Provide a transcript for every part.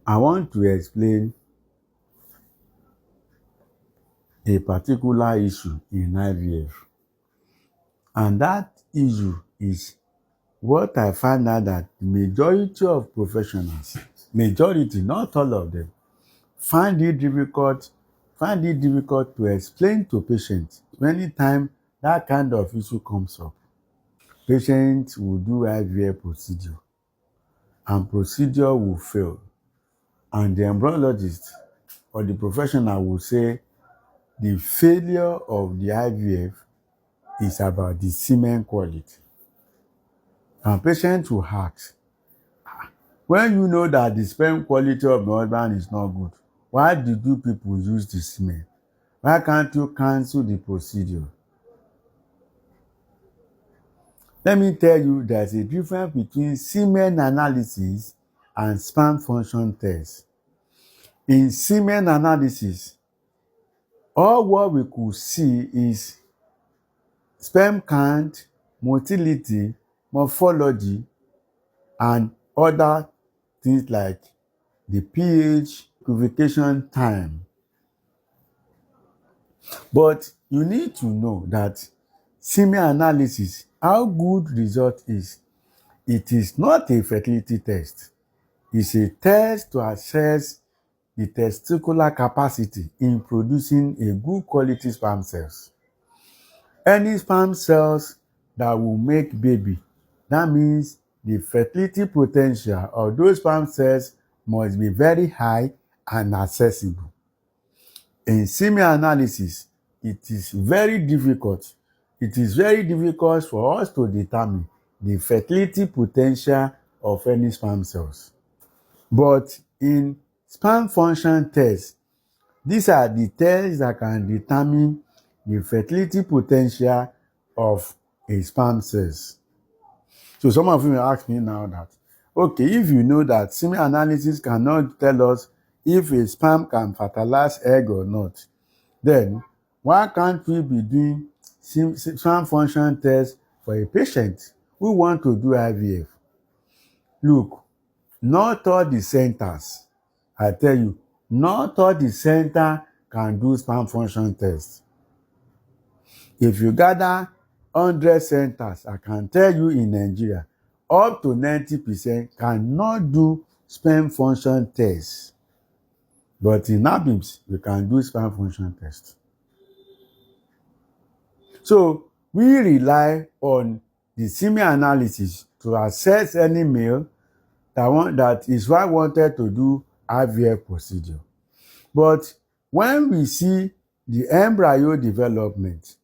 I want to explain a particular issue in IVF, and that issue is what I find out that the majority of professionals, majority, not all of them, find it difficult to explain to patients anytime that kind of issue comes up. Patients will do IVF procedure and procedure will fail, and the embryologist or the professional will say the failure of the IVF is about the semen quality. And patients will ask, when you know that the sperm quality of the husband is not good, why did you people use the semen? Why can't you cancel the procedure? Let me tell you, there's a difference between semen analysis and sperm function test. In semen analysis, all what we could see is sperm count, motility, morphology, and other things like the pH, purification time. But you need to know that semen analysis, how good result is, it is not a fertility test. It's a test to assess the testicular capacity in producing a good quality sperm cells. Any sperm cells that will make baby, that means the fertility potential of those sperm cells must be very high and accessible. In semen analysis, it is very difficult. It is very difficult for us to determine the fertility potential of any sperm cells. But in sperm function tests, these are the tests that can determine the fertility potential of a sperm cells. So some of you may ask me now that, okay, if you know that semen analysis cannot tell us if a sperm can fertilize egg or not, then why can't we be doing sperm function tests for a patient who want to do IVF? Look, not all the centers, I tell you, not all the center can do sperm function tests. If you gather 100 centers, I can tell you in Nigeria, up to 90% cannot do sperm function tests. But in NABIMS, we can do sperm function tests. So we rely on the semen analysis to assess any male that is why wanted to do IVF procedure. But when we see the embryo development,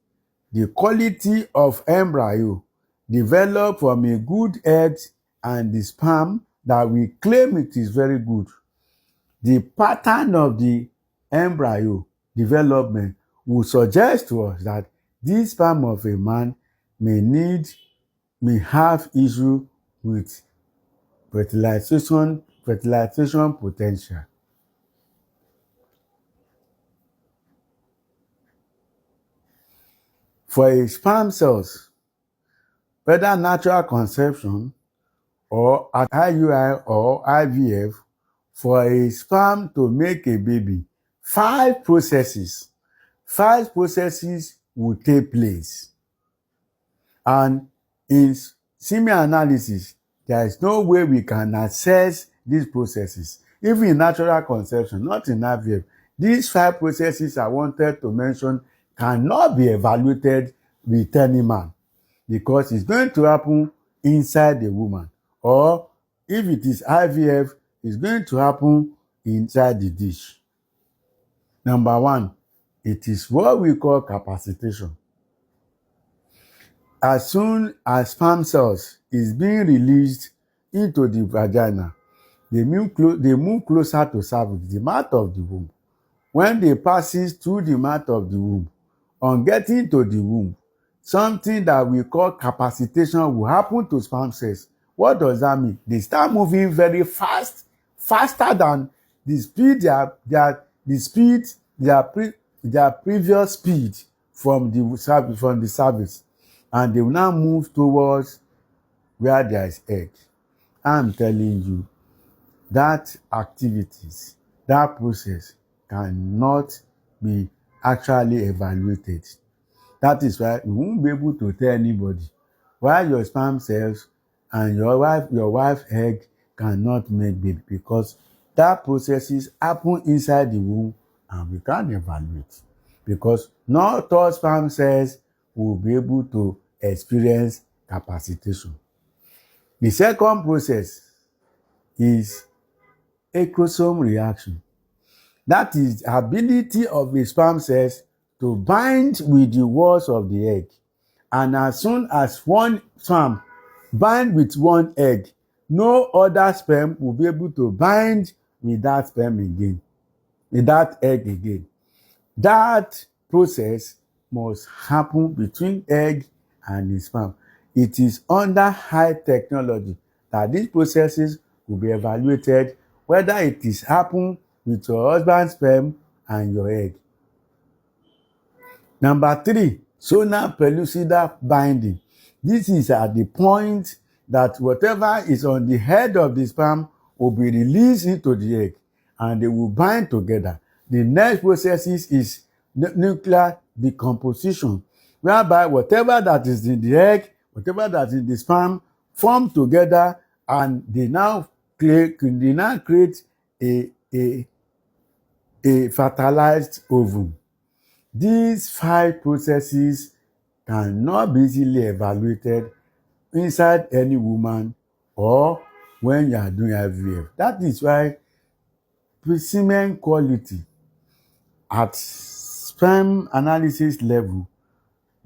the quality of embryo developed from a good egg and the sperm that we claim it is very good, the pattern of the embryo development will suggest to us that this sperm of a man may have issue with fertilization potential. For a sperm cells, whether natural conception or at IUI or IVF, for a sperm to make a baby, five processes will take place. And in semen analysis, there is no way we can assess these processes. Even in natural conception, not in IVF, these five processes I wanted to mention cannot be evaluated with any man because it's going to happen inside the woman, or if it is IVF, it's going to happen inside the dish. Number one, it is what we call capacitation. As soon as sperm cells is being released into the vagina, they move closer to cervix, the mouth of the womb. When they passes through the mouth of the womb, on getting to the womb, something that we call capacitation will happen to sperm cells. What does that mean? They start moving very fast, faster than the speed their previous speed from the cervix, and they will now move towards where there is egg. I'm telling you, that activities, that process cannot be actually evaluated. That is why you won't be able to tell anybody why your sperm cells and your wife egg cannot make baby, because that processes happen inside the womb and we can't evaluate, because not all sperm cells will be able to experience capacitation. The second process is acrosome reaction. That is the ability of the sperm cells to bind with the walls of the egg. And as soon as one sperm bind with one egg, no other sperm will be able to bind with that sperm again, with that egg again. That process must happen between egg and the sperm. It is under high technology that these processes will be evaluated, whether it is happen with your husband's sperm and your egg. Number 3, sonal pellucidal binding. This is at the point that whatever is on the head of the sperm will be released into the egg and they will bind together. The next process is nuclear decomposition, whereby whatever that is in the egg, whatever that is in the sperm form together and they now create a fertilized ovum. These 5 processes cannot be easily evaluated inside any woman or when you are doing IVF. That is why semen quality at sperm analysis level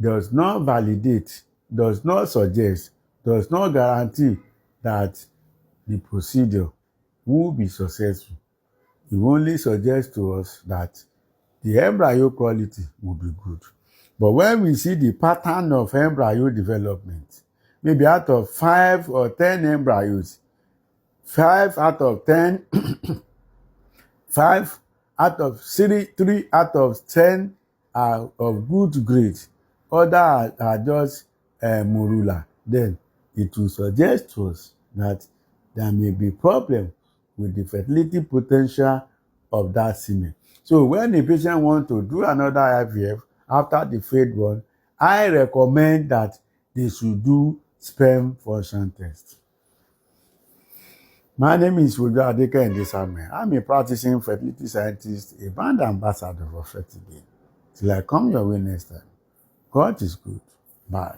does not validate, does not suggest, does not guarantee that the procedure will be successful. It only suggests to us that the embryo quality will be good. But when we see the pattern of embryo development, maybe out of 5 or 10 embryos, 5 out of 10, 5 out of 3 out of 10 are of good grade, others are just morula, then it will suggest to us that there may be problem with the fertility potential of that semen. So when the patient wants to do another IVF after the failed one, I recommend that they should do sperm function test. My name is Rojo Adekende Samuel. I'm a practicing fertility scientist, a brand ambassador for Fertility. Till I come your way next time. God is good. Bye.